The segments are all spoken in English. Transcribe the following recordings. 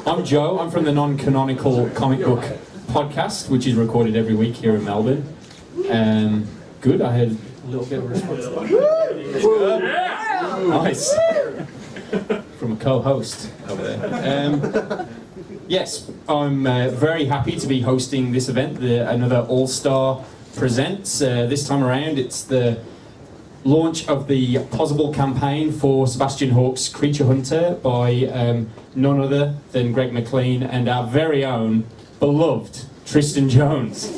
I'm Joe. I'm from the non-canonical comic book podcast, which is recorded every week here in Melbourne. Good, I had a little bit of response. Nice. From a co-host over there. Yes, I'm very happy to be hosting this event, another All-Star Presents. This time around, it's the launch of the possible campaign for Sebastian Hawks' Creature Hunter by none other than Greg Mclean and our very own beloved Tristan Jones.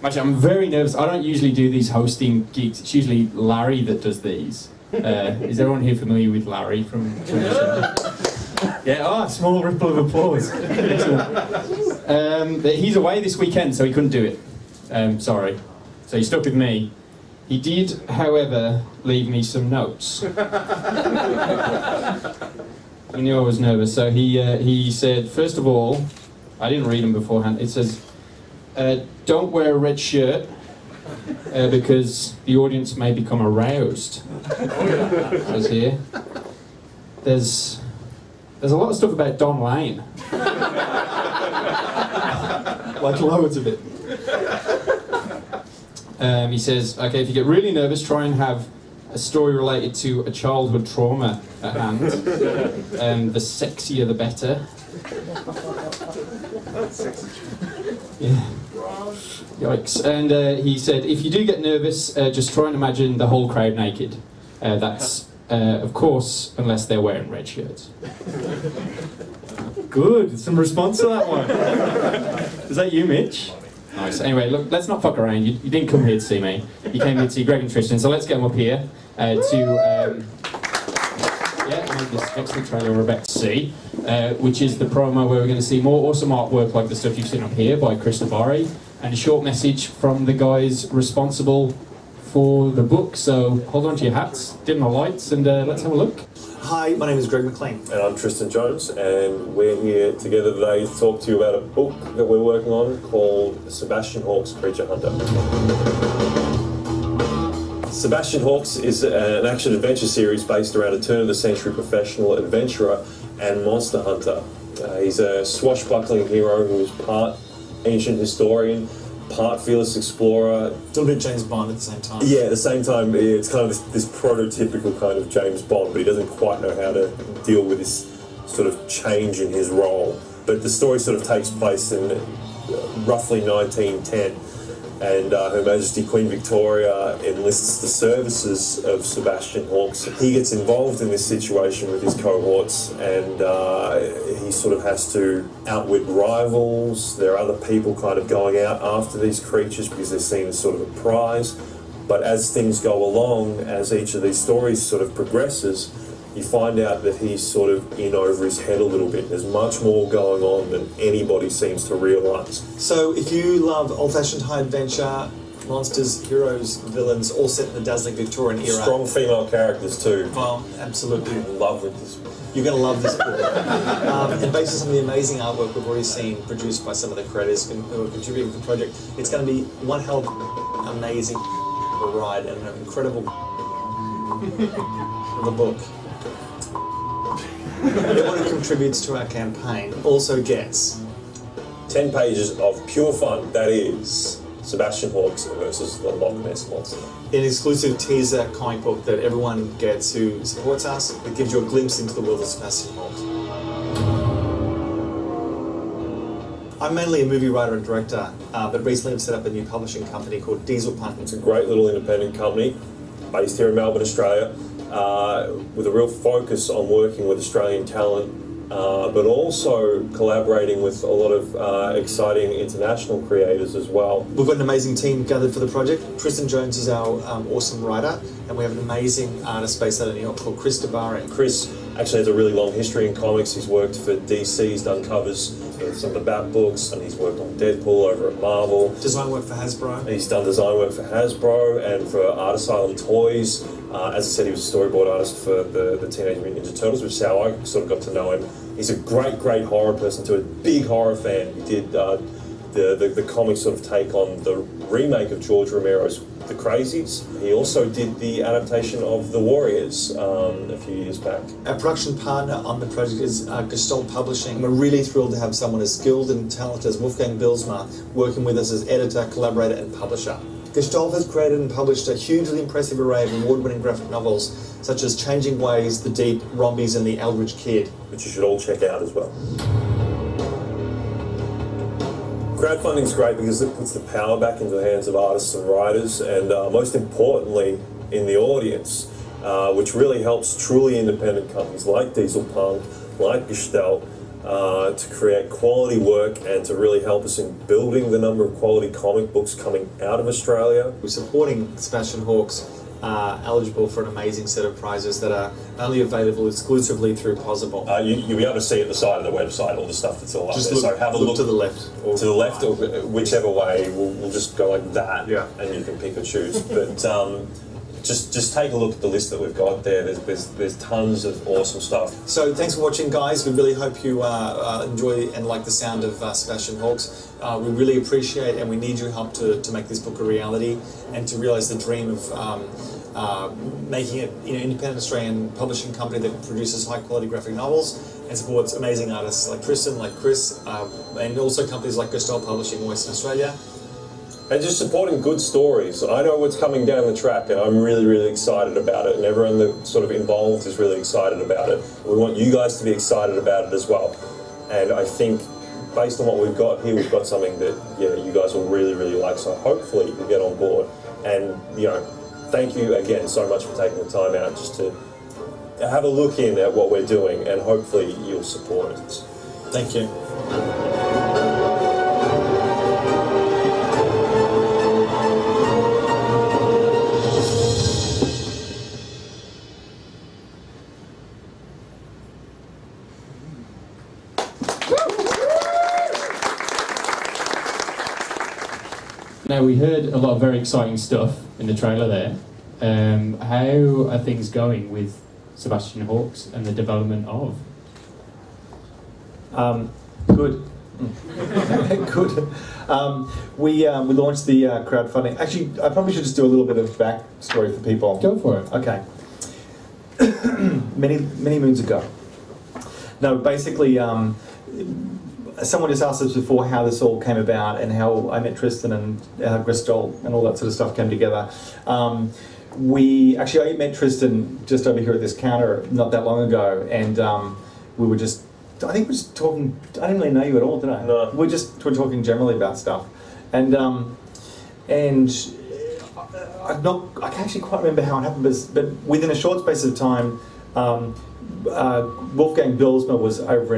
Actually, I'm very nervous. I don't usually do these hosting gigs. It's usually Larry that does these. Is everyone here familiar with Larry from Yeah, small ripple of applause. He's away this weekend, so he couldn't do it. Sorry. So he's stuck with me. He did, however, leave me some notes. He knew I was nervous, so he said, first of all, I didn't read them beforehand. It says, don't wear a red shirt because the audience may become aroused. It says here. There's a lot of stuff about Don Lane. Like loads of it. He says, okay, if you get really nervous, try and have a story related to a childhood trauma at hand. The sexier the better. Yeah. Yikes. And he said, if you do get nervous, just try and imagine the whole crowd naked. That's, of course, unless they're wearing red shirts. Good. Some response to that one. Is that you, Mitch? Nice. Anyway, look, let's not fuck around. You didn't come here to see me. You came here to see Greg and Tristan, so let's get them up here to make this excellent trailer we're about to see, which is the promo where we're going to see more awesome artwork like the stuff you've seen up here by Chris DiBari, and a short message from the guys responsible for the book. So hold on to your hats, dim the lights, and let's have a look. Hi, my name is Greg Mclean. And I'm Tristan Jones, and we're here together today to talk to you about a book that we're working on called Sebastian Hawks' Creature Hunter. Sebastian Hawks is an action-adventure series based around a turn-of-the-century professional adventurer and monster hunter. He's a swashbuckling hero who is part ancient historian, part fearless explorer. A little bit James Bond at the same time. Yeah, at the same time, it's kind of this prototypical kind of James Bond, but he doesn't quite know how to deal with this sort of change in his role. But the story sort of takes place in roughly 1910, and Her Majesty Queen Victoria enlists the services of Sebastian Hawks. He gets involved in this situation with his cohorts, and he sort of has to outwit rivals. There are other people kind of going out after these creatures because they're seen as sort of a prize. But as things go along, as each of these stories sort of progresses, you find out that he's sort of in over his head a little bit. There's much more going on than anybody seems to realise. So if you love old-fashioned high adventure, monsters, heroes, villains, all set in the dazzling Victorian era. Strong female characters too. Well, absolutely. In love with this book. You're going to love this book. And based on some of the amazing artwork we've already seen produced by some of the creators who are contributing to the project, it's going to be one hell of an amazing ride and an incredible the book. Everyone who contributes to our campaign also gets 10 pages of pure fun, that is Sebastian Hawks versus the Loch Ness Monster. an exclusive teaser comic book that everyone gets who supports us. It gives you a glimpse into the world of Sebastian Hawks. I'm mainly a movie writer and director, but recently I've set up a new publishing company called Dieselpunk. It's a great little independent company based here in Melbourne, Australia, with a real focus on working with Australian talent, but also collaborating with a lot of exciting international creators as well. We've got an amazing team gathered for the project. Tristan Jones is our awesome writer, and we have an amazing artist based out of New York called Chris DiBari. Chris actually has a really long history in comics. He's worked for DC, he's done covers for some of the Bat books, and he's worked on Deadpool over at Marvel. Design work for Hasbro. He's done design work for Hasbro and for Art Asylum Toys. As I said, he was a storyboard artist for the Teenage Mutant Ninja Turtles, which is how I sort of got to know him. He's a great, great horror person too, a big horror fan. He did the comic sort of take on the remake of George Romero's The Crazies. He also did the adaptation of The Warriors a few years back. Our production partner on the project is Gestalt Publishing. We're really thrilled to have someone as skilled and talented as Wolfgang Bilsma working with us as editor, collaborator and publisher. Gestalt has created and published a hugely impressive array of award-winning graphic novels such as Changing Ways, The Deep, Rombies and The Eldritch Kid. Which you should all check out as well. Crowdfunding is great because it puts the power back into the hands of artists and writers, and most importantly, in the audience, which really helps truly independent companies like Dieselpunk, like Gestalt, to create quality work and to really help us in building the number of quality comic books coming out of Australia. We're supporting Sebastian Hawks, eligible for an amazing set of prizes that are only available exclusively through Possible. You'll be able to see at the side of the website all the stuff that's all up just there. Look, so have a look to the left. To the left, or whichever way, we'll just go like that, yeah. And you can pick and choose. But just take a look at the list that we've got there. There's tons of awesome stuff. So thanks for watching, guys. We really hope you enjoy and like the sound of Sebastian Hawks. We really appreciate and we need your help to make this book a reality and to realise the dream of making it an independent Australian publishing company that produces high quality graphic novels and supports amazing artists like Tristan, like Chris, and also companies like Gestalt Publishing in Western Australia. And just supporting good stories. I know what's coming down the track and I'm really, really excited about it, and everyone that sort of involved is really excited about it. We want you guys to be excited about it as well. And I think based on what we've got here, we've got something that, yeah, you guys will really, really like. So hopefully you get on board. And, thank you again so much for taking the time out just to have a look in at what we're doing, and hopefully you'll support it. Thank you. Now, we heard a lot of very exciting stuff in the trailer there. How are things going with Sebastian Hawks and the development of? Good. Good. We launched the crowdfunding. Actually, I probably should just do a little bit of backstory for people. Go for it. Okay. many moons ago. No, basically, someone just asked us before how this all came about and how I met Tristan and Gestalt and all that sort of stuff came together. I met Tristan just over here at this counter not that long ago, and we were just, I think we were just talking. I didn't really know you at all, did I? No. We're talking generally about stuff, and I can't actually quite remember how it happened, but within a short space of time, Wolfgang Bilsma was over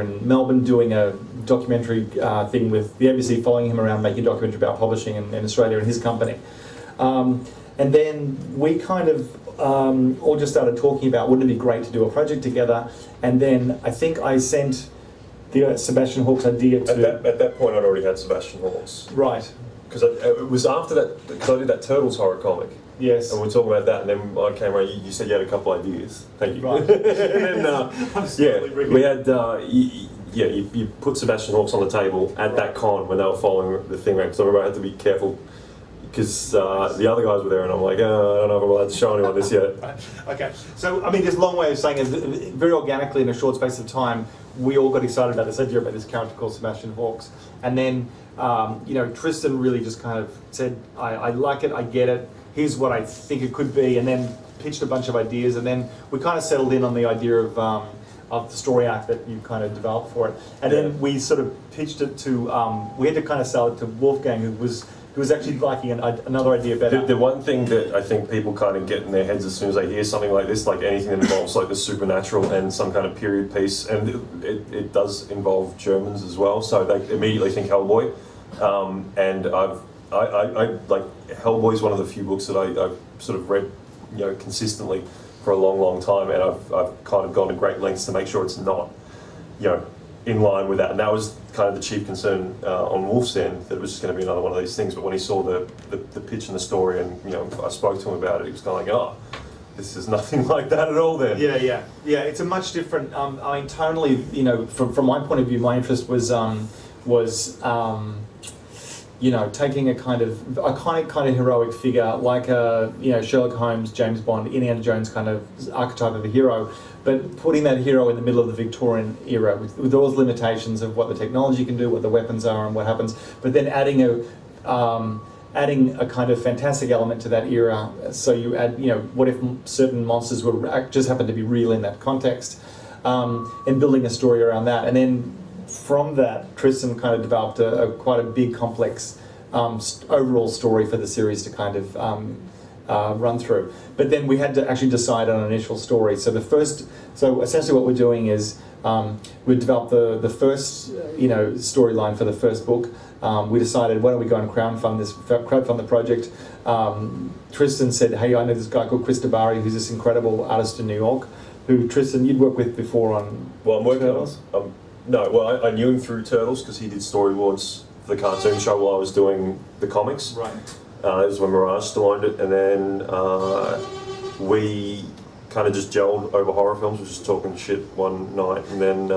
in Melbourne doing a documentary thing with the ABC, following him around, making a documentary about publishing in Australia and his company. And then we kind of all just started talking about wouldn't it be great to do a project together. And then I think I sent the Sebastian Hawks idea to... At that point I'd already had Sebastian Hawks. Right. Because it was after that, because I did that Turtles horror comic. Yes. And we were talking about that, and then I came around, you said you had a couple ideas. Thank you. Right. And then, we had, you put Sebastian Hawks on the table at that con when they were following the thing around, because I remember I had to be careful, because the other guys were there, and I'm like, I don't know if I'm allowed to show anyone this yet. Okay. So, I mean, there's a long way of saying it. Very organically, in a short space of time, we all got excited about this idea about this character called Sebastian Hawks. And then, Tristan really just kind of said, I like it, I get it, here's what I think it could be, and then pitched a bunch of ideas, and then we kind of settled in on the idea of the story arc that you kind of developed for it. And then we sort of pitched it to, we had to kind of sell it to Wolfgang, who was actually liking another idea better. The one thing that I think people kind of get in their heads as soon as they hear something like this, like anything that involves like the supernatural and some kind of period piece, and it does involve Germans as well, so they immediately think Hellboy. And I like Hellboy is one of the few books that I've sort of read, consistently for a long, long time, and I've kind of gone to great lengths to make sure it's not, in line with that. And that was kind of the chief concern on Wolf's end, that it was just going to be another one of these things. But when he saw the pitch and the story, and I spoke to him about it, he was kind of like, oh, this is nothing like that at all. Then yeah. It's a much different. I mean, tonally, from my point of view, my interest was you know, taking a kind of iconic kind of heroic figure like a, you know, Sherlock Holmes, James Bond, Indiana Jones kind of archetype of a hero, but putting that hero in the middle of the Victorian era with all the limitations of what the technology can do, what the weapons are, and what happens, but then adding a kind of fantastic element to that era. So you add, you know, what if certain monsters were just happened to be real in that context, and building a story around that, and then from that, Tristan kind of developed quite a big, complex overall story for the series to kind of run through. But then we had to actually decide on an initial story. So essentially what we're doing is we developed the first, you know, storyline for the first book. We decided, why don't we go and crowdfund the project. Tristan said, hey, I know this guy called Chris DiBari, who's this incredible artist in New York, who, Tristan, you'd worked with before on Turtles? I knew him through Turtles because he did storyboards for the cartoon show while I was doing the comics. Right. It was when Mirage still owned it, and then we kind of just gelled over horror films. We were just talking shit one night, and then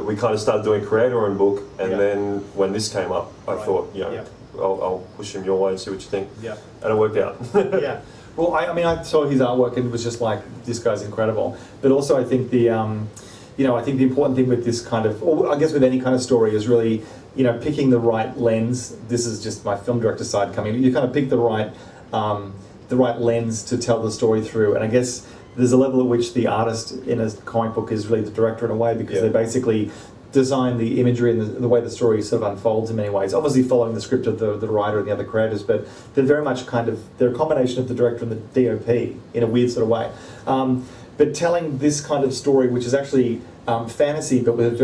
we kind of started doing creator-owned book, and then when this came up, I thought, you know, I'll push him your way and see what you think. Yeah. And it worked out. Yeah. Well, I mean, I saw his artwork and it was just like, this guy's incredible. But also, I think the important thing with this kind of, or I guess with any kind of story, is really, you know, picking the right lens. This is just my film director side coming in. You kind of pick the right lens to tell the story through. And I guess there's a level at which the artist in a comic book is really the director in a way, because they basically design the imagery and the way the story sort of unfolds in many ways. Obviously following the script of the writer and the other creators, but they're very much they're a combination of the director and the DOP in a weird sort of way. But telling this kind of story, which is actually fantasy, but with a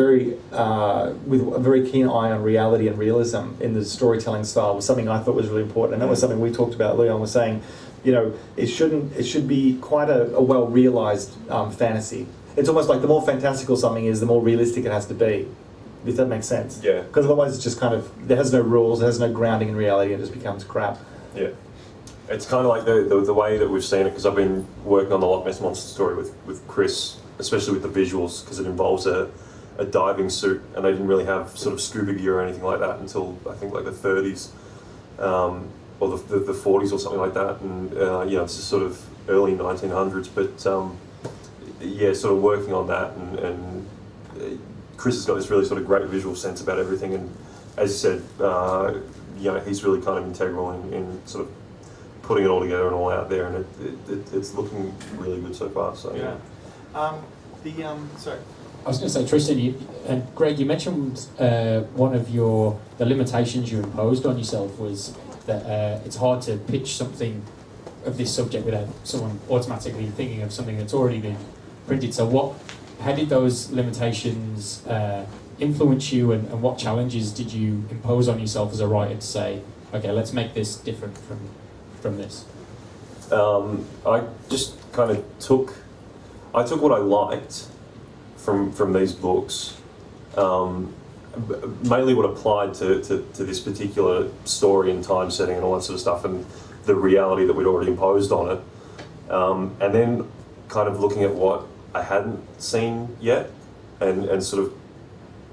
very keen eye on reality and realism in the storytelling style, was something I thought was really important. And that was something we talked about. Leon was saying, you know, it should be quite a well realized fantasy. It's almost like the more fantastical something is, the more realistic it has to be. If that makes sense. Yeah. Because otherwise, it's just kind of, it has no rules, it has no grounding in reality, it just becomes crap. Yeah. It's kind of like the way that we've seen it, because I've been working on the Loch Ness Monster story with Chris, especially with the visuals, because it involves a diving suit, and they didn't really have sort of scuba gear or anything like that until I think like the 30s, or the 40s or something like that, and you know, it's just sort of early 1900s, but yeah, sort of working on that, and Chris has got this really sort of great visual sense about everything, and as you said, you know, he's really kind of integral in sort of putting it all together and all out there, and it's looking really good so far. So yeah. Sorry. I was going to say, Tristan and Greg, you mentioned one of the limitations you imposed on yourself was that it's hard to pitch something of this subject without someone automatically thinking of something that's already been printed. So how did those limitations influence you, and what challenges did you impose on yourself as a writer to say, okay, let's make this different from this? I just kind of took what I liked from these books, mainly what applied to this particular story and time setting and all that sort of stuff, and the reality that we'd already imposed on it, and then kind of looking at what I hadn't seen yet, and sort of,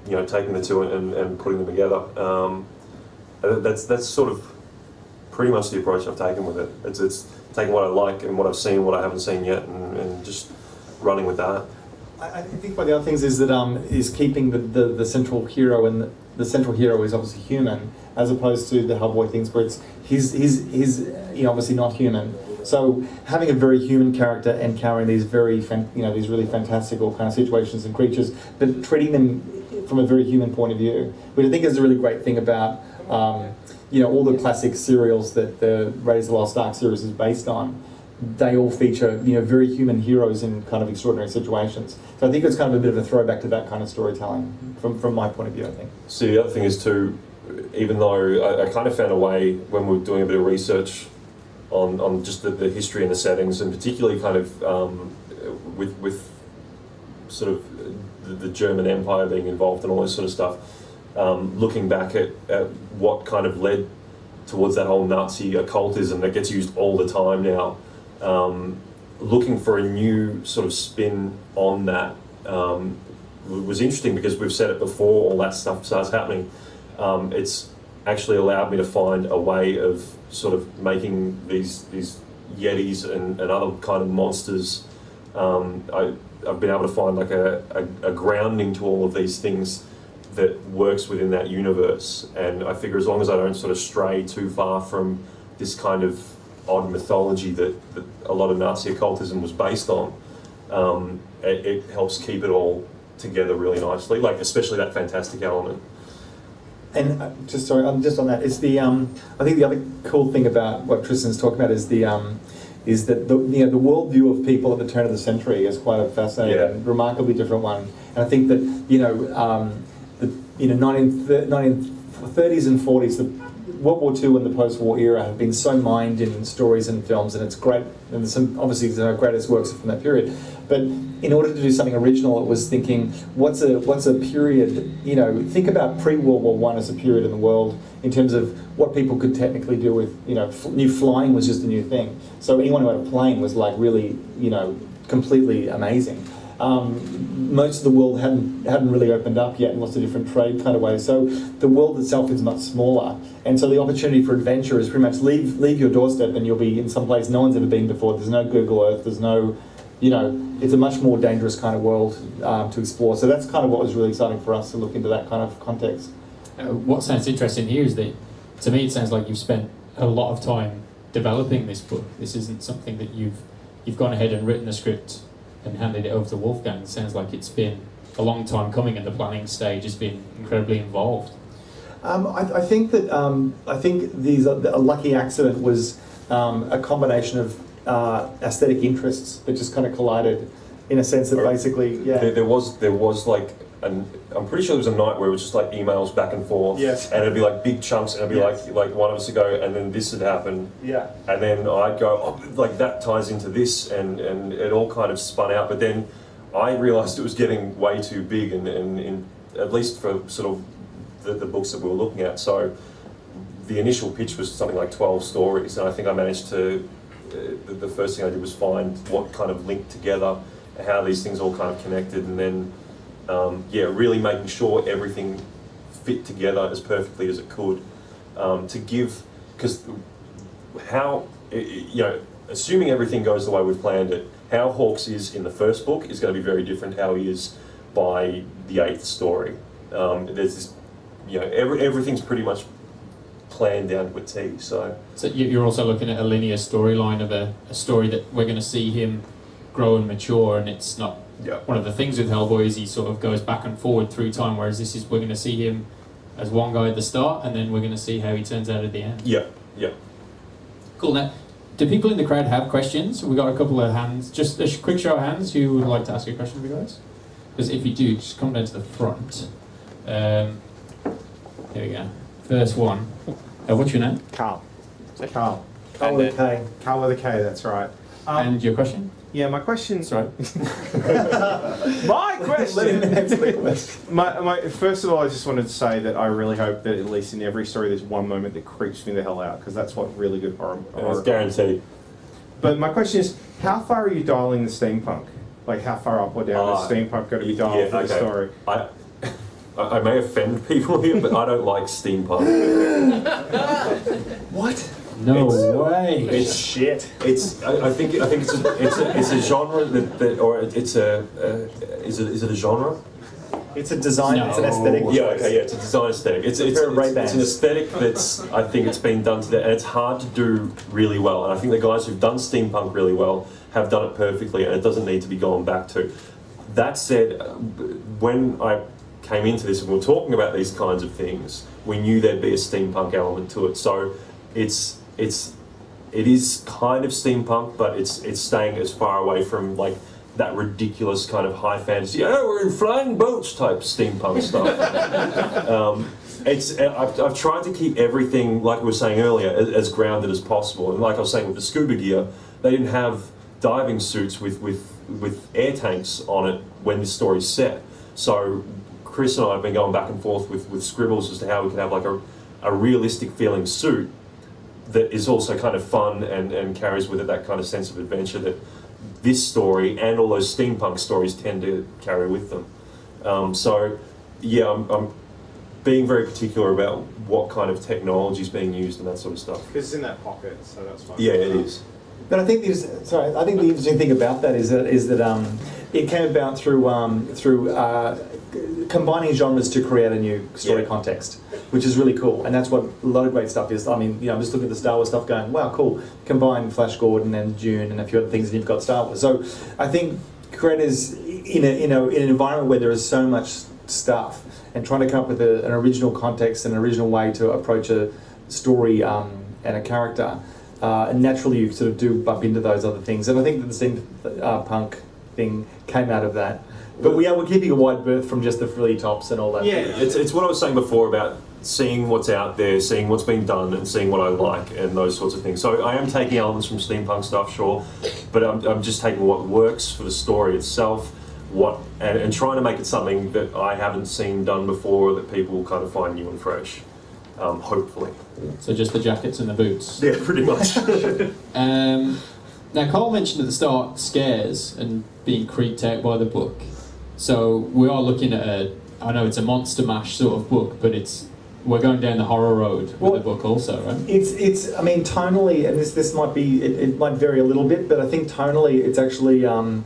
you know, taking the two and putting them together. That's sort of pretty much the approach I've taken with it. It's taking what I like and what I've seen, what I haven't seen yet, and just running with that. I think one of the other things is that is keeping the central hero, and the central hero is obviously human, as opposed to the Hellboy things where he's you know, obviously not human. So having a very human character encountering these these really fantastical kind of situations and creatures, but treating them from a very human point of view, which I think is a really great thing about you know, all the classic serials that the Raiders of the Lost Ark series is based on. They all feature, you know, very human heroes in kind of extraordinary situations. So I think it's kind of a bit of a throwback to that kind of storytelling from my point of view, I think. So the other thing is too, even though I kind of found a way when we were doing a bit of research on just the history and the settings, and particularly kind of with sort of the German Empire being involved and all this sort of stuff, looking back at what kind of led towards that whole Nazi occultism that gets used all the time now, looking for a new sort of spin on that was interesting, because we've said it before, all that stuff starts happening. It's actually allowed me to find a way of sort of making these yetis and other kind of monsters. I've been able to find like a grounding to all of these things that works within that universe, and I figure as long as I don't sort of stray too far from this kind of odd mythology that a lot of Nazi occultism was based on, it helps keep it all together really nicely, like especially that fantastic element. And just on that, it's the I think the other cool thing about what Tristan's talking about is is that the worldview of people at the turn of the century is quite a fascinating, remarkably different one. And I think that the 1930s and 40s, the World War II and the post-war era have been so mined in stories and films, and it's great. And obviously the greatest works are from that period. But in order to do something original, it was thinking, what's a period? Think about pre-World War I as a period in the world in terms of what people could technically do with, new flying was just a new thing. So anyone who had a plane was like really, completely amazing. Most of the world hadn't really opened up yet in lots of different trade kind of ways. So the world itself is much smaller, and so the opportunity for adventure is pretty much leave your doorstep and you'll be in some place no one's ever been before. There's no Google Earth. There's no, it's a much more dangerous kind of world to explore. So that's kind of what was really exciting for us to look into that kind of context. What sounds interesting here is that, to me, it sounds like you've spent a lot of time developing this book. This isn't something that you've gone ahead and written a script and handed it over to Wolfgang. It sounds like it's been a long time coming, and the planning stage has been incredibly involved. I think that a lucky accident was a combination of aesthetic interests that just kind of collided, in a sense that basically, There was like I'm pretty sure there was a night where it was just like emails back and forth. Yes. And it'd be like big chunks, and it'd be like one of us would go, and then this would happen. Yeah. And then I'd go, oh, like that ties into this, and it all kind of spun out. But then I realised it was getting way too big, and at least for sort of the books that we were looking at. So the initial pitch was something like 12 stories, and I think I managed to. The first thing I did was find what kind of linked together, how these things all kind of connected, and then. Really making sure everything fit together as perfectly as it could, to give, because how, assuming everything goes the way we've planned it, how Hawks is in the first book is going to be very different how he is by the 8th story. There's this, everything's pretty much planned down to a T. So you're also looking at a linear storyline of a story that we're going to see him grow and mature, and it's not. Yeah. One of the things with Hellboy is he sort of goes back and forward through time, whereas we're going to see him as one guy at the start, and then we're going to see how he turns out at the end. Yeah. Cool. Now, do people in the crowd have questions? We've got a couple of hands. Just a quick show of hands who would like to ask a question of you guys. Because if you do, just come down to the front. Here we go. First one. What's your name? Carl. Carl with a K. Carl with a K, that's right. And your question? Yeah, my question. Sorry. My question. Let him answer the question. First of all, I just wanted to say that I really hope that at least in every story there's one moment that creeps me the hell out, because that's what really good horror. It's guaranteed. But my question is, how far are you dialing the steampunk? Like, how far up or down is steampunk got to be dialed for the story? I may offend people here, but I don't like steampunk. What? No way. It's shit. I think it's a genre is it a genre? It's a design. No. It's an aesthetic. Yeah, okay, it's a design aesthetic. It's an aesthetic that's, I think it's been done to that, and it's hard to do really well. And I think the guys who've done steampunk really well have done it perfectly, and it doesn't need to be gone back to. That said, when I came into this and we were talking about these kinds of things, we knew there'd be a steampunk element to it. So it is kind of steampunk, but it's staying as far away from like that ridiculous kind of high fantasy, we're in flying boats type steampunk stuff. I've tried to keep everything, like we were saying earlier, as grounded as possible. And like I was saying with the scuba gear, they didn't have diving suits with air tanks on it when this story's set. So Chris and I have been going back and forth with scribbles as to how we could have like a realistic feeling suit that is also kind of fun and carries with it that kind of sense of adventure that this story and all those steampunk stories tend to carry with them. So yeah, being very particular about what kind of technology is being used and that sort of stuff. Because it's in that pocket, so that's fine. Yeah, it is. But I think I think the interesting thing about that is that it came about through combining genres to create a new story context, which is really cool. And that's what a lot of great stuff is. I mean, I'm just looking at the Star Wars stuff, going, wow, cool. Combine Flash Gordon and Dune and a few other things, and you've got Star Wars. So I think creators in an environment where there is so much stuff, and trying to come up with an original context and an original way to approach a story and a character. And naturally, you sort of do bump into those other things, and I think that the steampunk thing came out of that. But we're keeping a wide berth from just the frilly tops and all that. Yeah, it's what I was saying before about seeing what's out there, seeing what's been done, and seeing what I like, and those sorts of things. So I am taking elements from steampunk stuff, sure, but I'm just taking what works for the story itself, and trying to make it something that I haven't seen done before, that people kind of find new and fresh. Hopefully. So just the jackets and the boots. Yeah, pretty much. Now, Carl mentioned at the start scares and being creeped out by the book. So we are looking at I know it's a Monster Mash sort of book, but we're going down the horror road with the book also, right? I mean, tonally, and this might be, it might vary a little bit, but I think tonally it's actually, the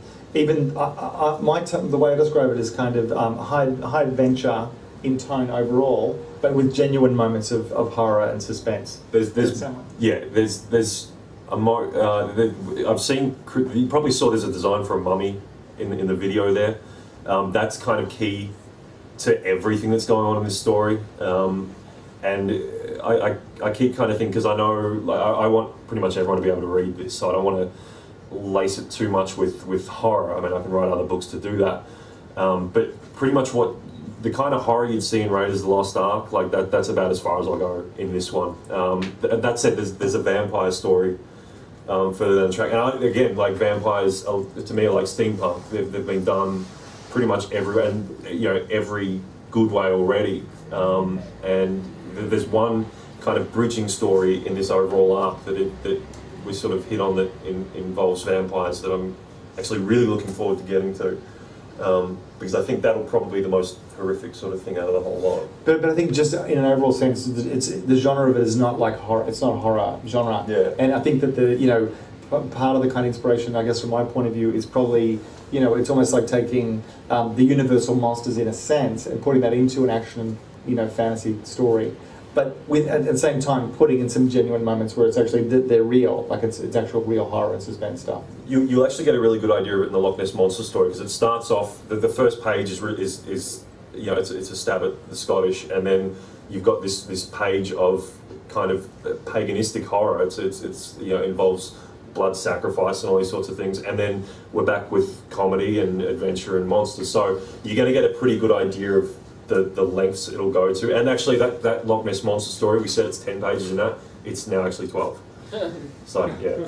way I describe it is kind of high adventure in tone overall, but with genuine moments of horror and suspense. There's I've seen, you probably saw there's a design for a mummy in the video there. That's kind of key to everything that's going on in this story. And I keep kind of thinking, because I know I want pretty much everyone to be able to read this, so I don't want to lace it too much with horror. I mean, I can write other books to do that. But pretty much the kind of horror you'd see in Raiders of the Lost Ark, like that's about as far as I'll go in this one. That said, there's a vampire story further down the track. And again, like vampires, to me, are like steampunk. They've been done pretty much every good way already. And there's one kind of bridging story in this overall arc that we sort of hit on that involves vampires that I'm actually really looking forward to getting to. Because I think that'll probably be the most horrific sort of thing out of the whole lot. But I think just in an overall sense, the genre of it is not like horror. It's not a horror genre. Yeah. And I think that part of the kind of inspiration, I guess, from my point of view, is probably, it's almost like taking the universal monsters in a sense and putting that into an action, fantasy story. But at the same time, putting in some genuine moments where it's actually they're real, like it's actual real horror and suspense stuff. You'll actually get a really good idea of it in the Loch Ness Monster story, because it starts off, the first page is it's a stab at the Scottish, and then you've got this page of kind of paganistic horror. It's involves blood sacrifice and all these sorts of things, and then we're back with comedy and adventure and monsters. So you're going to get a pretty good idea of the lengths it'll go to. And actually that Loch Ness Monster story, we said it's 10 pages in that, it's now actually 12. So, yeah.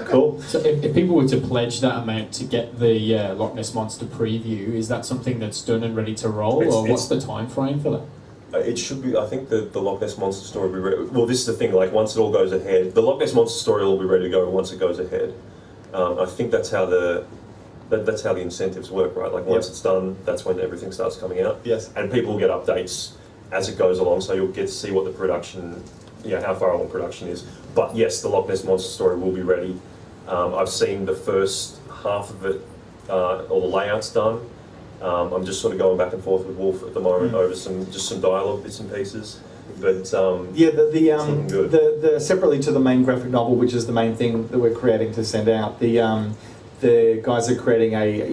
Cool. So if people were to pledge that amount to get the Loch Ness Monster preview, is that something that's done and ready to roll, or what's the time frame for that? It should be, I think the Loch Ness Monster story will be ready. Well, this is the thing, like once it all goes ahead, the Loch Ness Monster story will be ready to go once it goes ahead. I think that's how the incentives work, right? Like once it's done, that's when everything starts coming out. Yes. And people will get updates as it goes along, so you'll get to see what the production, how far along production is. But yes, the Loch Ness Monster story will be ready. I've seen the first half of it, all the layouts done. I'm just sort of going back and forth with Wolf at the moment over some dialogue bits and pieces. But the separately to the main graphic novel, which is the main thing that we're creating to send out, the guys are creating a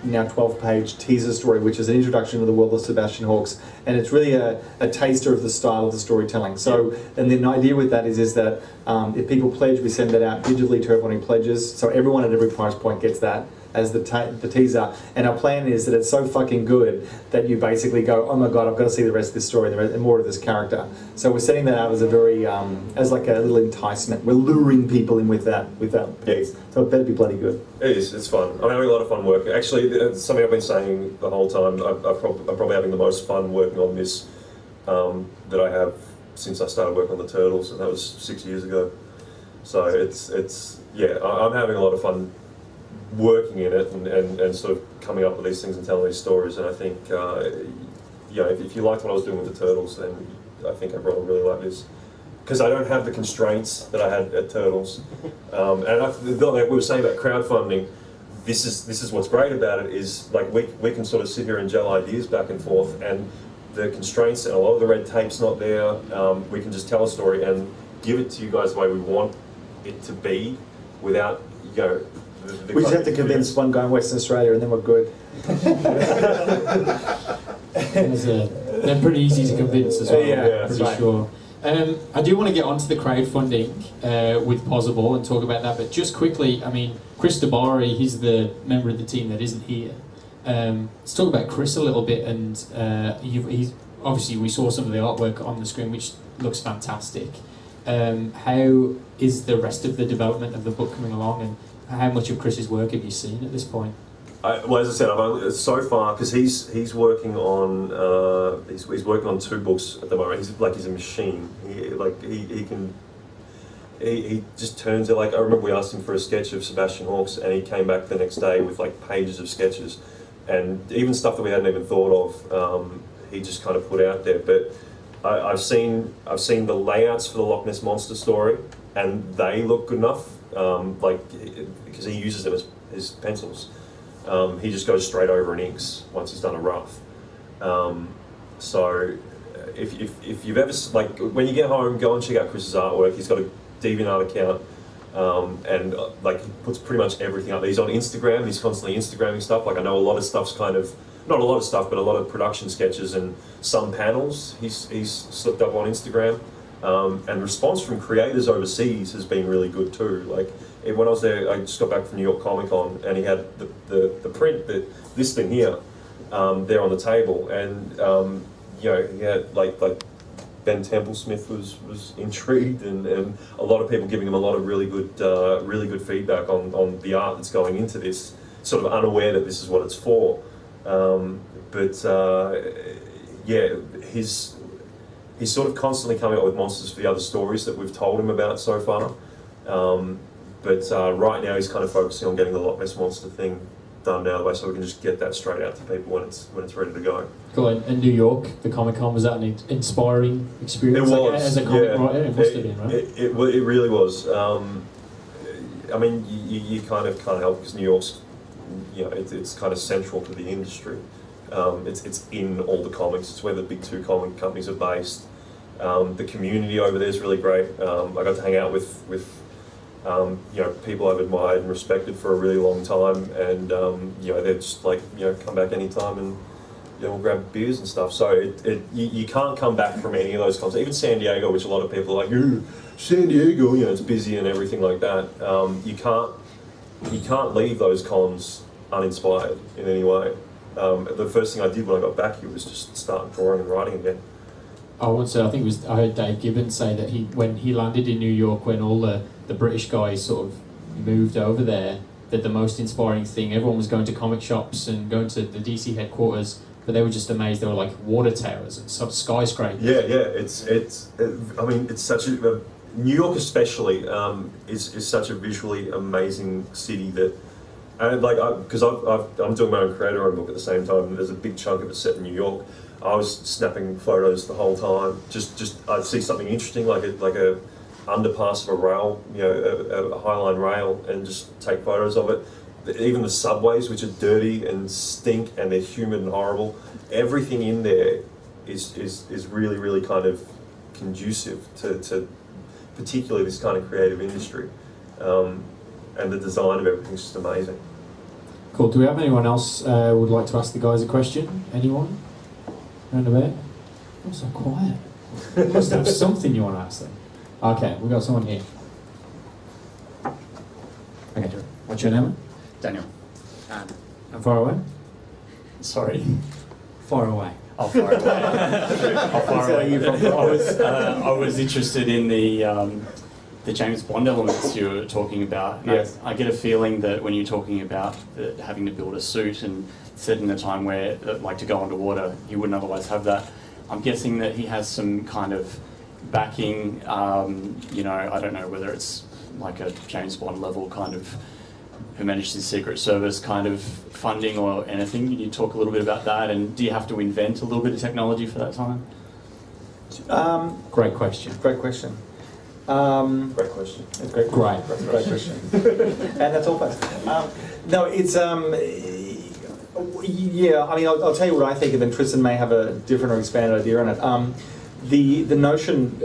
12-page teaser story, which is an introduction to the world of Sebastian Hawks, and it's really a taster of the style of the storytelling. So, and the idea with that is that if people pledge, we send that out digitally to everyone who pledges, so everyone at every price point gets that as the teaser. And our plan is that it's so fucking good that you basically go, oh my god, I've got to see the rest of this story and more of this character. So we're setting that out as a very, as like a little enticement. We're luring people in with that piece. So it better be bloody good. It is, it's fun. I'm having a lot of fun working. Actually, something I've been saying the whole time, I'm probably having the most fun working on this that I have since I started working on the Turtles, and that was 6 years ago. So I'm having a lot of fun working in it and sort of coming up with these things and telling these stories, and I think you know, if you liked what I was doing with the Turtles, then I think everyone will really like this. Because I don't have the constraints that I had at Turtles. And like we were saying about crowdfunding, this is what's great about it, is like we can sort of sit here and gel ideas back and forth, and the constraints and a lot of the red tape's not there. We can just tell a story and give it to you guys the way we want it to be, without, you know, we just have to convince one guy in Western Australia and then we're good. They're pretty easy to convince as well, Yeah, pretty sure. I do want to get onto the crowdfunding with Possible and talk about that, but just quickly, I mean, Chris DiBari, he's the member of the team that isn't here. Let's talk about Chris a little bit, and he's obviously, we saw some of the artwork on the screen, which looks fantastic. How is the rest of the development of the book coming along, and how much of Chris's work have you seen at this point? Well, as I said, I've only, so far, because he's working on he's working on 2 books at the moment. He's a machine. He just turns it. Like, I remember we asked him for a sketch of Sebastian Hawks, and he came back the next day with like pages of sketches, and even stuff that we hadn't even thought of. He just kind of put out there. But I've seen the layouts for the Loch Ness Monster story, and they look good enough. Because he uses them as his pencils. He just goes straight over and inks once he's done a rough. So if you've ever, like, when you get home, go and check out Chris's artwork. He's got a DeviantArt account, and like, he puts pretty much everything up there. He's on Instagram. He's constantly Instagramming stuff. Like, I know a lot of stuff's kind of, not a lot of stuff, but a lot of production sketches and some panels he's slipped up on Instagram. And response from creators overseas has been really good too. Like, when I was there, I just got back from New York Comic Con, and he had the print, this thing here, there on the table, and you know, he had like Ben Templesmith was intrigued, and a lot of people giving him a lot of really good feedback on the art that's going into this, sort of unaware that this is what it's for. Yeah, he's sort of constantly coming up with monsters for the other stories that we've told him about so far. Right now he's kind of focusing on getting the Loch Ness Monster thing done now, so we can just get that straight out to people when it's ready to go. Cool. And New York, the Comic Con, was that an inspiring experience? It was, like, as a comic writer, it must have been, right? It really was. I mean, you kind of can't help, because New York's, you know, it's kind of central to the industry. It's in all the comics. It's where the big 2 comic companies are based. The community over there is really great. I got to hang out with you know, people I've admired and respected for a really long time, and you know, they're just like, you know, come back anytime, and you know, we'll grab beers and stuff. So you can't come back from any of those cons. Even San Diego, which a lot of people are like, San Diego, you know, it's busy and everything like that. You can't leave those cons uninspired in any way. The first thing I did when I got back here was just start drawing and writing again. I would say, I heard Dave Gibbons say that when he landed in New York, when all the British guys sort of moved over there, that the most inspiring thing, everyone was going to comic shops and going to the DC headquarters, but they were just amazed. They were like water towers and some skyscrapers. Yeah, I mean, it's such a, New York especially is such a visually amazing city that, and like, because I'm doing my own creator-owned book at the same time, and there's a big chunk of it set in New York. I was snapping photos the whole time. Just I'd see something interesting, like a underpass of a rail, you know, a Highline rail, and just take photos of it. Even the subways, which are dirty and stink and they're humid and horrible, everything in there is really, really kind of conducive to particularly this kind of creative industry. And the design of everything's just amazing. Cool. Do we have anyone else would like to ask the guys a question? Anyone? Round about? Oh, so quiet. You must have something you want to ask them. Okay, we've got someone here. Okay, what's your name? Daniel. And far away? Sorry. Far away. Oh, far away. Oh, far away. I was interested in the James Bond elements you were talking about. Yes. I get a feeling that when you're talking about having to build a suit and set in a time where, like, to go underwater, you wouldn't otherwise have that. I'm guessing that he has some kind of backing, you know, I don't know whether it's like a James Bond level kind of who managed the Secret Service kind of funding or anything. Can you talk a little bit about that, and do you have to invent a little bit of technology for that time? Great question. Great question. Great question. It's great. Great. That's a great question. And that's all, folks. No, it's yeah. I mean, I'll tell you what I think, and then Tristan may have a different or expanded idea on it. The notion.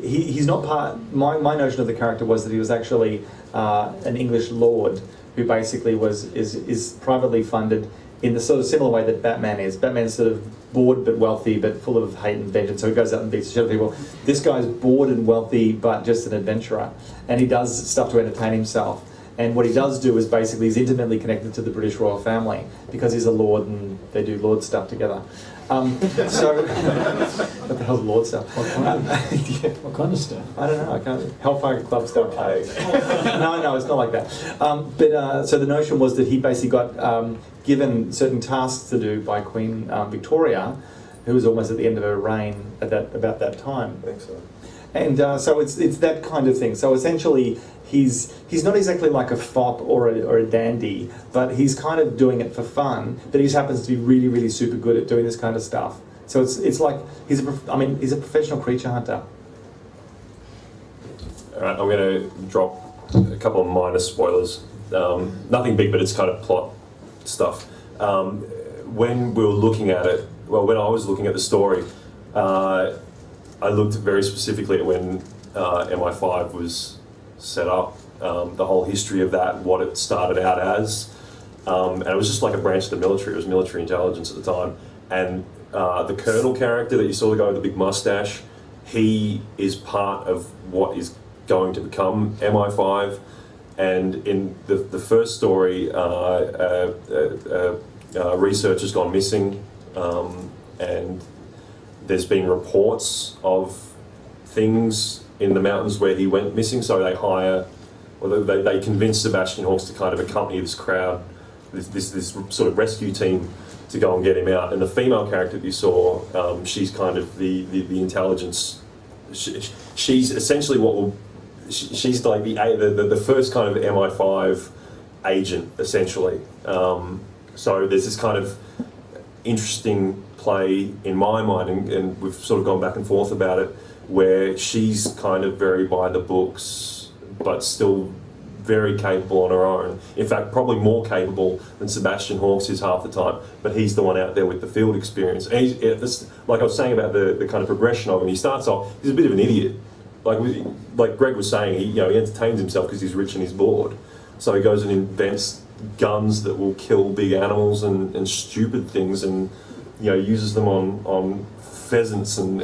He's not part. My notion of the character was that he was actually an English lord who basically is privately funded in the sort of similar way that Batman is. Batman's sort of bored but wealthy, but full of hate and vengeance. So he goes out and beats the shit out of people. This guy's bored and wealthy, but just an adventurer, and he does stuff to entertain himself. And what he does do is basically he's intimately connected to the British royal family because he's a lord and they do lord stuff together. So, what the hell's lord stuff? What kind of stuff? I don't know. I can't. Hellfire Club stuff. No, it's not like that. So the notion was that he basically got given certain tasks to do by Queen Victoria, who was almost at the end of her reign at about that time. I think so. And so it's that kind of thing. So essentially, he's not exactly like a fop or a dandy, but he's kind of doing it for fun. But he just happens to be really, really super good at doing this kind of stuff. So it's like he's a professional creature hunter. All right, I'm going to drop a couple of minor spoilers. Nothing big, but it's kind of plot stuff. When we were looking at it, well, when I was looking at the story, I looked very specifically at when MI5 was set up, the whole history of that, what it started out as, and it was just like a branch of the military. It was military intelligence at the time, and the Colonel character that you saw, the guy with the big mustache, he is part of what is going to become MI5. And in the first story, research has gone missing, and there's been reports of things in the mountains where he went missing, so they hire, or they convince Sebastian Hawks to kind of accompany this crowd, this sort of rescue team to go and get him out. And the female character that you saw, she's kind of the intelligence. She's essentially she's like the first kind of MI5 agent, essentially. So there's this kind of interesting play in my mind, and we've sort of gone back and forth about it, where she's kind of very by the books, but still very capable on her own. In fact, probably more capable than Sebastian Hawks is half the time, but he's the one out there with the field experience. And like I was saying about the kind of progression of him, he starts off, he's a bit of an idiot. Like Greg was saying, he entertains himself because he's rich and he's bored. So he goes and invents guns that will kill big animals and stupid things, and uses them on pheasants and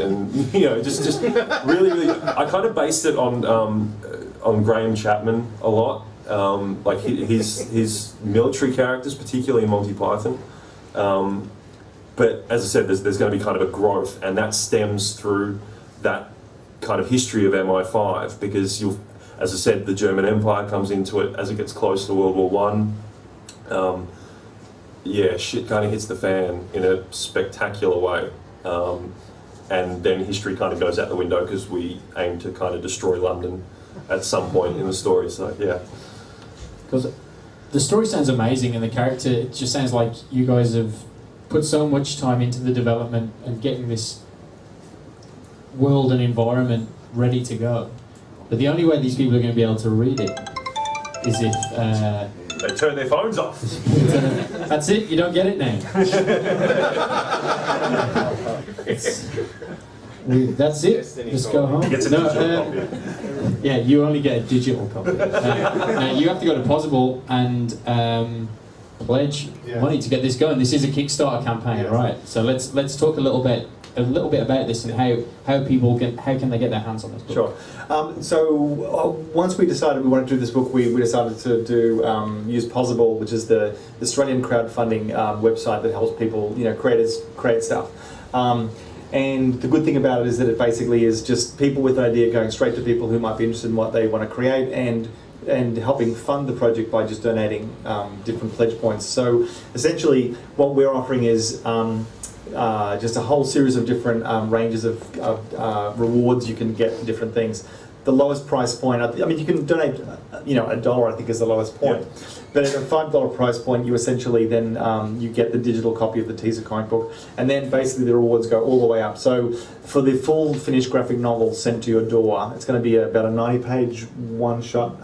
just really I kind of based it on Graham Chapman a lot, like his military characters, particularly in Monty Python. But as I said, there's going to be kind of a growth, and that stems through that kind of history of MI5, because as I said, the German Empire comes into it as it gets close to World War I. Yeah, shit kind of hits the fan in a spectacular way. And then history kind of goes out the window because we aim to kind of destroy London at some point in the story, so yeah. Because the story sounds amazing, and the character, it just sounds like you guys have put so much time into the development and getting this world and environment ready to go. But the only way these people are going to be able to read it is if... they turn their phones off. That's it, you don't get it now. That's it, just go home. He gets a digital copy. Yeah, you only get a digital copy. You have to go to Possible and pledge money to get this going. This is a Kickstarter campaign, right? So let's talk a little bit about this and how people can they get their hands on this book. Sure. So once we decided we wanted to do this book, we decided to use Possible, which is the Australian crowdfunding website that helps people, creators create stuff. And the good thing about it is that it basically is just people with an idea going straight to people who might be interested in what they want to create, and helping fund the project by just donating different pledge points. So essentially what we're offering is just a whole series of different ranges of rewards you can get for different things. the lowest price point. I mean, you can donate, you know, $1 I think is the lowest point. Yeah. But at a $5 price point, you essentially then you get the digital copy of the teaser comic book, and then basically the rewards go all the way up. So for the full finished graphic novel sent to your door, it's going to be about a 90-page one-shot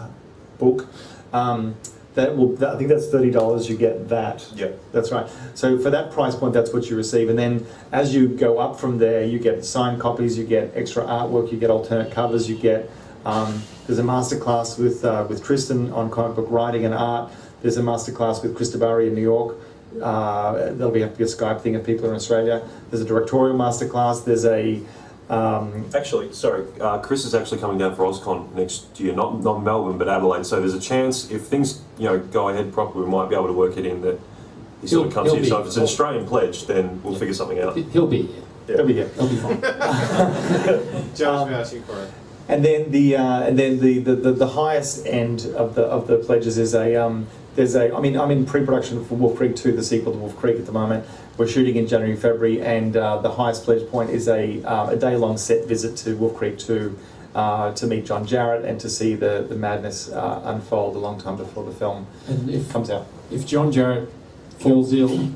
book. I think that's $30. You get that. Yeah, that's right. So for that price point, that's what you receive, and then as you go up from there, you get signed copies, you get extra artwork, you get alternate covers, you get. There's a masterclass with Tristan on comic book writing and art. There's a masterclass with Chris DiBari in New York. There'll be a Skype thing if people are in Australia. There's a directorial masterclass. There's a actually, sorry, Chris is actually coming down for OzCon next year, not Melbourne, but Adelaide. So there's a chance if things go ahead properly, we might be able to work it in that he sort of comes here. So if it's an Australian pledge, then we'll figure something out. He'll be here. Yeah. He'll be here. He'll be fine. John's vouching for it. And then the highest end of the pledges is I'm in pre-production for Wolf Creek 2, the sequel to Wolf Creek at the moment. We're shooting in January, February, and the highest pledge point is a day-long set visit to Wolf Creek 2 to meet John Jarratt and to see the madness unfold a long time before the film comes out. If John Jarratt falls ill,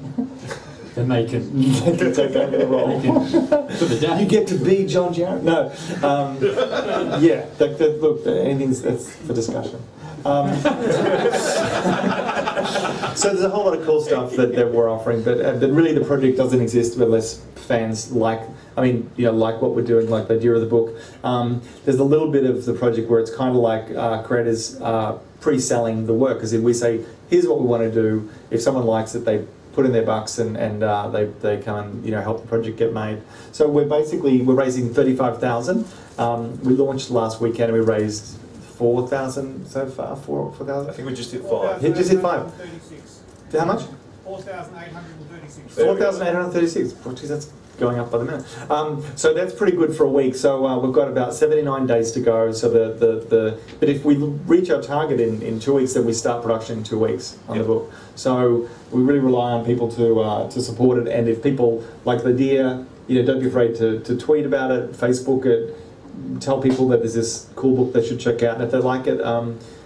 then they can take over the role. You get to be John Jarratt. No, yeah. Look, anything's that's for discussion. So there's a whole lot of cool stuff that we're offering, but really the project doesn't exist unless fans like what we're doing, like the idea of the book. There's a little bit of the project where it's kind of like creators pre-selling the work, as if we say, here's what we want to do. If someone likes it, they put in their bucks and they come and help the project get made. So we're raising $35,000. We launched last weekend and we raised 4,000 so far. 4,000. I think we just hit 5. Just hit 5. How much? 4,836. 4,836. Geez, that's going up by the minute. So that's pretty good for a week. So we've got about 79 days to go. So but if we reach our target in 2 weeks, then we start production in 2 weeks on the book. So we really rely on people to support it. And if people like the idea, don't be afraid to tweet about it, Facebook it. Tell people that there's this cool book they should check out, and if they like it,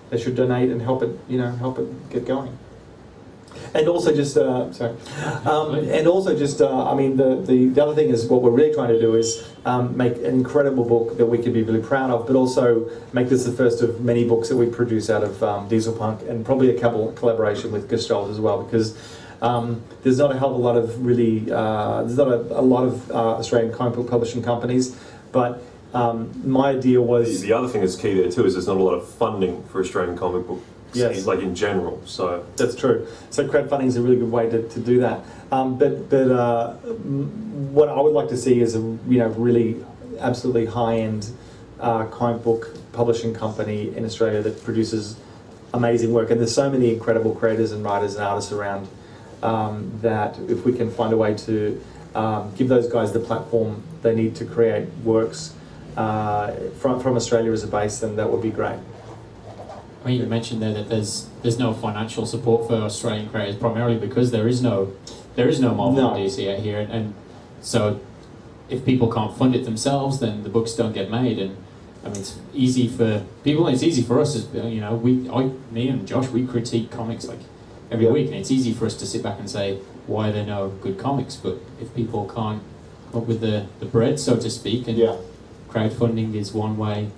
they should donate and help it get going. And also just the other thing is what we're really trying to do is make an incredible book that we can be really proud of, but also make this the first of many books that we produce out of Dieselpunk, and probably a collaboration with Gestalt as well, because there's not a hell of a lot of Australian comic book publishing companies, but my idea was... The other thing that's key there too is there's not a lot of funding for Australian comic book, like in general. So that's true. So crowdfunding is a really good way to do that. But what I would like to see is a really absolutely high-end comic book publishing company in Australia that produces amazing work. And there's so many incredible creators and writers and artists around that if we can find a way to give those guys the platform they need to create works from Australia as a base, then that would be great. I mean, you mentioned there that there's no financial support for Australian creators, primarily because there is no Marvel and DC out here, and so if people can't fund it themselves, then the books don't get made. And I mean, it's easy for people, and it's easy for us as me and Josh, we critique comics like every week, and it's easy for us to sit back and say why are there no good comics. But if people can't come up with the bread, so to speak, and crowdfunding is one way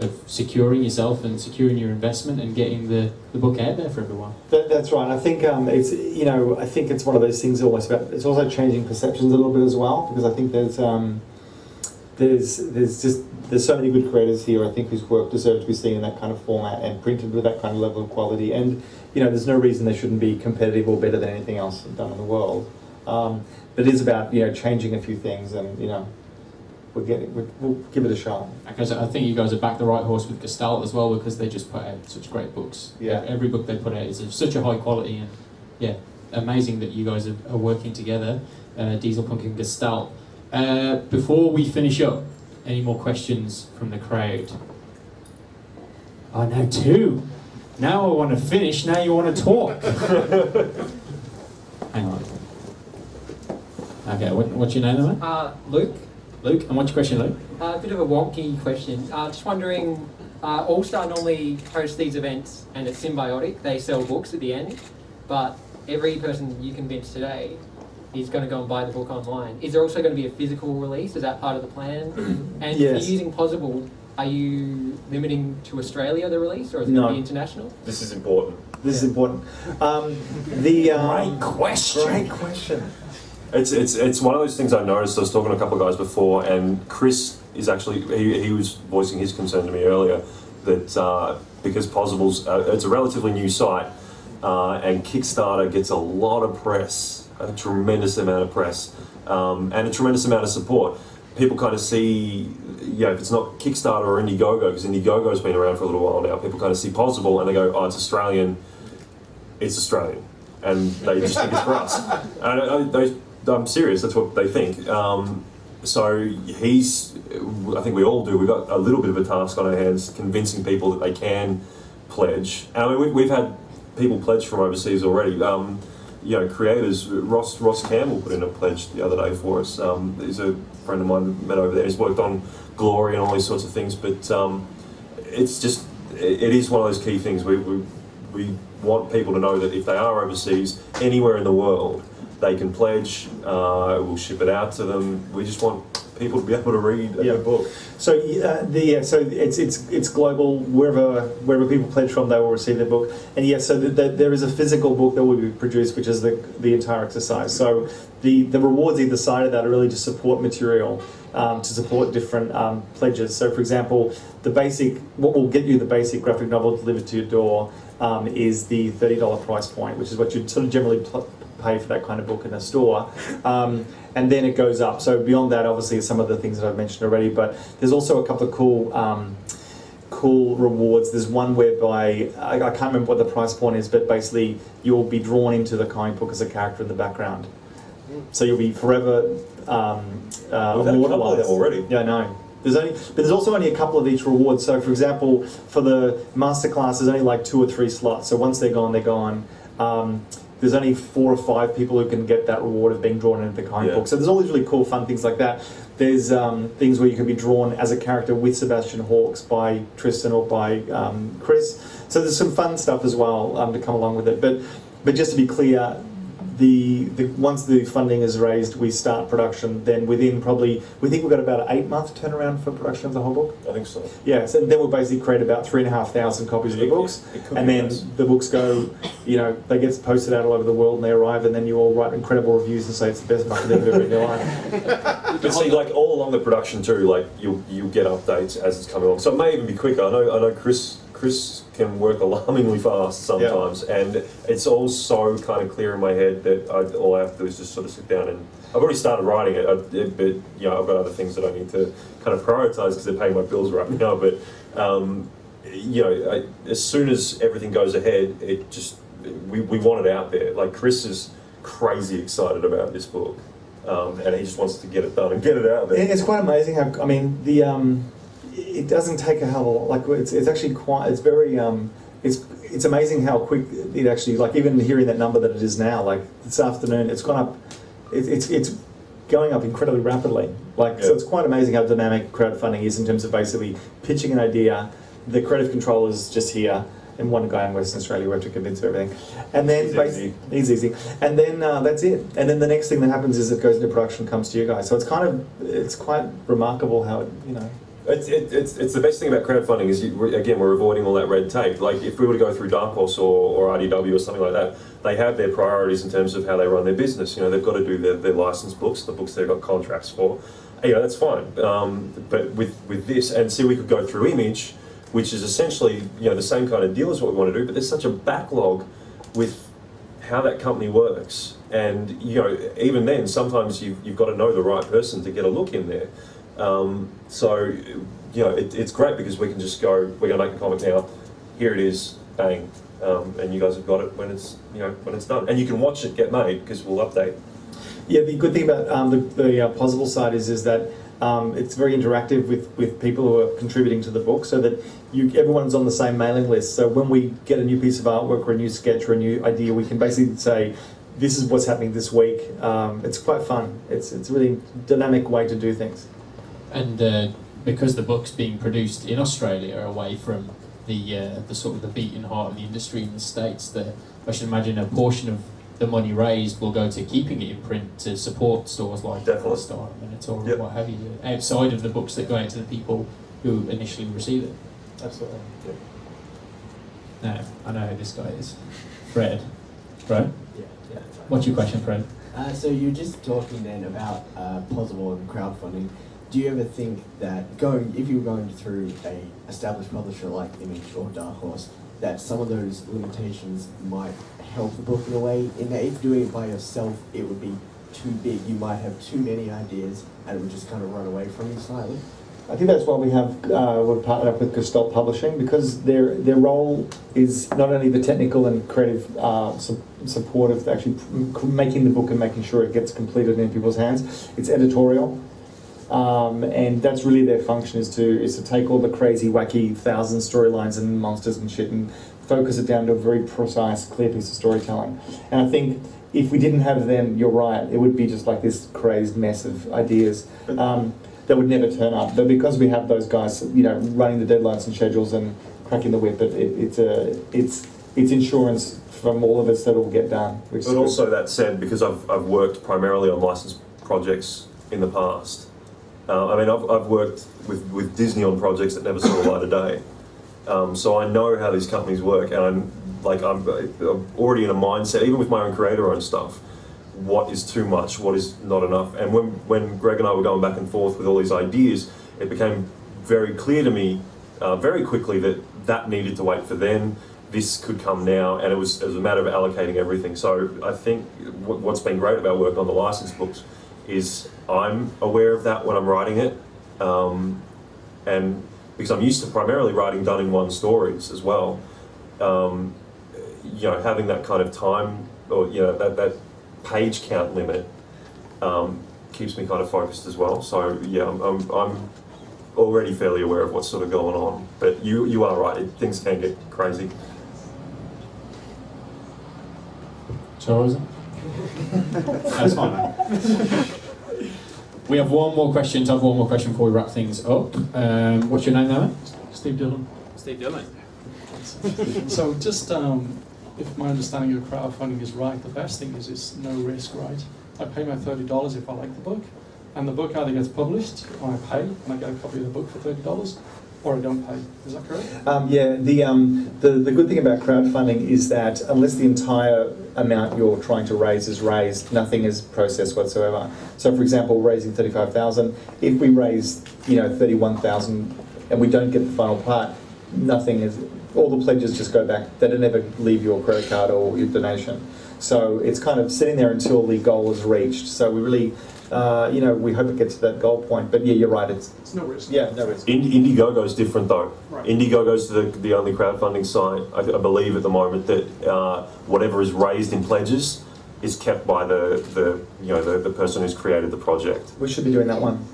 of securing yourself and securing your investment and getting the book out there for everyone. That's right. I think I think it's one of those things almost about. It's also changing perceptions a little bit as well, because I think there's so many good creators here, I think, whose work deserves to be seen in that kind of format and printed with that kind of level of quality. And there's no reason they shouldn't be competitive or better than anything else done in the world. But it is about changing a few things, and we'll give it a shot. Because I think you guys have backed the right horse with Gestalt as well, because they just put out such great books. Yeah. Every book they put out is of such a high quality, and amazing that you guys are working together, Dieselpunk and Gestalt. Before we finish up, any more questions from the crowd? Oh, now 2. Now I want to finish, now you want to talk. Hang on. Okay, what's your name, mate? Luke. Luke, and what's your question, Luke? A bit of a wonky question. Just wondering, All Star normally hosts these events and it's symbiotic. They sell books at the end, but every person you convince today is going to go and buy the book online. Is there also going to be a physical release? Is that part of the plan? And Yes. if you're using Possible, are you limiting to Australia the release, or is it going to be international? This is important. This is important. Great question. Great question. It's one of those things I noticed. I was talking to a couple of guys before, and Chris is actually he was voicing his concern to me earlier that because Possible's it's a relatively new site and Kickstarter gets a lot of press, a tremendous amount of press, and a tremendous amount of support. People kind of see, if it's not Kickstarter or Indiegogo, because Indiegogo's been around for a little while now, people kind of see Possible and they go, oh, it's Australian, and they just think it's for us. And I'm serious, that's what they think. So I think we all do, we've got a little bit of a task on our hands convincing people that they can pledge. I mean, we've had people pledge from overseas already. Creators, Ross Campbell put in a pledge the other day for us. He's a friend of mine that met over there. He's worked on Glory and all these sorts of things, but it's just, it is one of those key things. We want people to know that if they are overseas, anywhere in the world, they can pledge, we'll ship it out to them. We just want people to be able to read a good book. So so it's global. Wherever people pledge from, they will receive their book. And so there is a physical book that will be produced, which is the entire exercise. So the rewards either side of that are really to support material, to support different pledges. So for example, what will get you the basic graphic novel delivered to your door is the $30 price point, which is what you'd sort of generally pay for that kind of book in a store. And then it goes up. So beyond that, obviously, some of the things that I've mentioned already, but there's also a couple of cool rewards. There's one whereby, I can't remember what the price point is, but basically you'll be drawn into the comic book as a character in the background. So you'll be forever immortalized. Already. Yeah, I know. But there's also only a couple of each reward. So for example, for the masterclass, there's only like 2 or 3 slots. So once they're gone, they're gone. There's only 4 or 5 people who can get that reward of being drawn into the comic book. So there's all these really cool, fun things like that. There's things where you can be drawn as a character with Sebastian Hawks by Tristan or by Chris. So there's some fun stuff as well to come along with it. But just to be clear, once the funding is raised, we start production. Then within we think we've got about an 8-month turnaround for production of the whole book. I think so. Yeah, so then we'll basically create about 3,500 copies of the books, and then the books go, they get posted out all over the world, and they arrive, and then you all write incredible reviews and say it's the best fucking thing you've ever read in your life. But see, like all along the production too, like you'll get updates as it's coming along. So it may even be quicker. I know Chris can work alarmingly fast sometimes, and it's all so kind of clear in my head that all I have to do is just sort of sit down and I've already started writing it, but I've got other things that I need to kind of prioritise because they're paying my bills right now. But as soon as everything goes ahead, we want it out there. Like Chris is crazy excited about this book, and he just wants to get it done and get it out there. It's quite amazing how it doesn't take a hell of a lot. Like it's actually quite. It's very. It's amazing how quick it actually. Like even hearing that number that it is now. Like this afternoon, it's gone up. It's going up incredibly rapidly. So it's quite amazing how dynamic crowdfunding is in terms of basically pitching an idea. The creative control is just here, and one guy in Western Australia we have to convince of everything, and then he's easy, and then that's it. And then the next thing that happens is it goes into production, comes to you guys. So it's quite remarkable how It's the best thing about crowdfunding is, again, we're avoiding all that red tape. Like, if we were to go through Dark Horse or RDW or something like that, they have their priorities in terms of how they run their business. They've got to do their licensed books, the books they've got contracts for. That's fine. But with this, and see, we could go through Image, which is essentially, the same kind of deal as what we want to do, but there's such a backlog with how that company works. And, even then, sometimes you've got to know the right person to get a look in there. It's great because we can just go, we're going to make a comic now, here it is, bang, and you guys have got it when it's done. And you can watch it get made because we'll update. Yeah, the good thing about the Possible side is that it's very interactive with people who are contributing to the book, so that everyone's on the same mailing list. So when we get a new piece of artwork or a new sketch or a new idea, we can basically say, this is what's happening this week. It's quite fun. It's a really dynamic way to do things. And because the book's being produced in Australia, away from the sort of the beating heart of the industry in the States, that I should imagine a portion of the money raised will go to keeping it in print to support stores like Kickstarter and Minotaur and what have you, outside of the books that go out to the people who initially receive it. Absolutely. Yep. Now, I know who this guy is. Fred. Fred? Yeah. What's your question, Fred? So you're just talking then about possible and crowdfunding. Do you ever think that if you were going through a established publisher like Image or Dark Horse, that some of those limitations might help the book in a way, in that if doing it by yourself it would be too big, you might have too many ideas and it would just kind of run away from you slightly? I think that's why we've partnered up with Gestalt Publishing, because their role is not only the technical and creative support of actually making the book and making sure it gets completed in people's hands. It's editorial, and that's really their function, is to take all the crazy, wacky 1,000 storylines and monsters and shit and focus it down to a very precise, clear piece of storytelling. And I think if we didn't have them, you're right, it would be just like this crazed mess of ideas. That would never turn up. But because we have those guys, running the deadlines and schedules and cracking the whip, it's insurance from all of us that will get done. But also, that said, because I've worked primarily on licensed projects in the past. I've worked with Disney on projects that never saw the light of day. So I know how these companies work, and I'm already in a mindset, even with my own creator-owned stuff. What is too much, what is not enough. And when Greg and I were going back and forth with all these ideas, it became very clear to me very quickly that needed to wait for then, this could come now, and it was a matter of allocating everything. So I think what's been great about working on the licensed books is I'm aware of that when I'm writing it, and because I'm used to primarily writing done-in-one stories as well, having that kind of time, or that page count limit keeps me kind of focused as well. So yeah, I'm already fairly aware of what's sort of going on. But you are right, things can get crazy. Charles? That's fine, mate. We have one more question. I have one more question before we wrap things up. What's your name now, mate? Steve Dillon. Steve Dillon. So just if my understanding of crowdfunding is right, the best thing is it's no risk, right? I pay my $30 if I like the book, and the book either gets published, or I pay, and I get a copy of the book for $30, or I don't pay. Is that correct? Yeah, the good thing about crowdfunding is that unless the entire amount you're trying to raise is raised, nothing is processed whatsoever. So for example, raising $35,000, if we raise $31,000 and we don't get the final part, nothing is, all the pledges just go back. They don't ever leave your credit card or your donation. So it's kind of sitting there until the goal is reached. So we really, we hope it gets to that goal point. But yeah, you're right. It's no risk. Yeah, no risk. Indiegogo is different though. Right. Indiegogo's the only crowdfunding site, I believe at the moment, that whatever is raised in pledges is kept by the person who's created the project. We should be doing that one.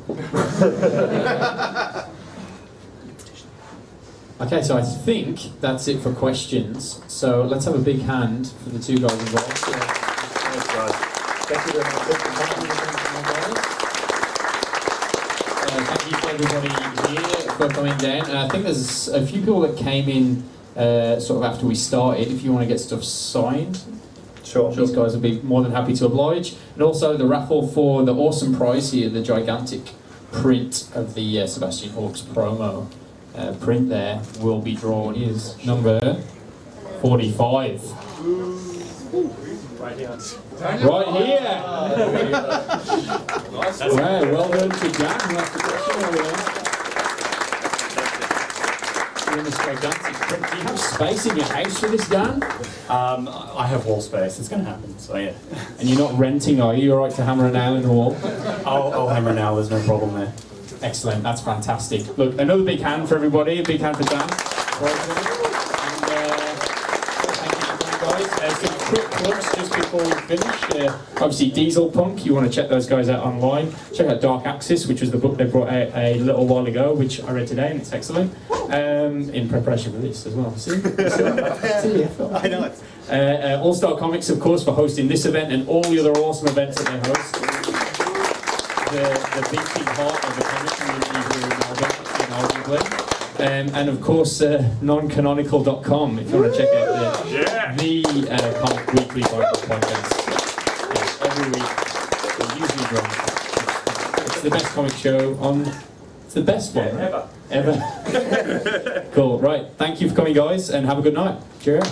Okay, so I think that's it for questions. So let's have a big hand for the two guys involved. Thanks, guys. Thank you very much. Thank you to everybody here for coming down. And I think there's a few people that came in sort of after we started. If you want to get stuff signed, sure. These guys will be more than happy to oblige. And also the raffle for the awesome prize here, the gigantic print of the Sebastian Hawks promo. Print there will be drawn is number 45. Right here. Right here! Wow, well done to Dan. That's the question over there. In this gigantic print. Do you have space in your house for this, Dan? I have wall space, it's going to happen, so yeah. And you're not renting, are you? You're right to hammer a nail in the wall? I'll hammer a nail, there's no problem there. Excellent, that's fantastic. Look, another big hand for everybody, a big hand for Dan. And thank you for that, guys. Some quick plugs just before we finish. Obviously, Steampunk, you want to check those guys out online. Check out Dark Axis, which was the book they brought out a little while ago, which I read today, and it's excellent. In preparation for this as well. See? I know it. All Star Comics, of course, for hosting this event and all the other awesome events that they host. the big heart of the comic community here in Melbourne, and of course, noncanonical.com if you want to check out the Comic Weekly podcast. Every week, we're usually drunk. It's the best comic show on. It's the best one, right? Ever. Cool. Right. Thank you for coming, guys, and have a good night. Cheerio.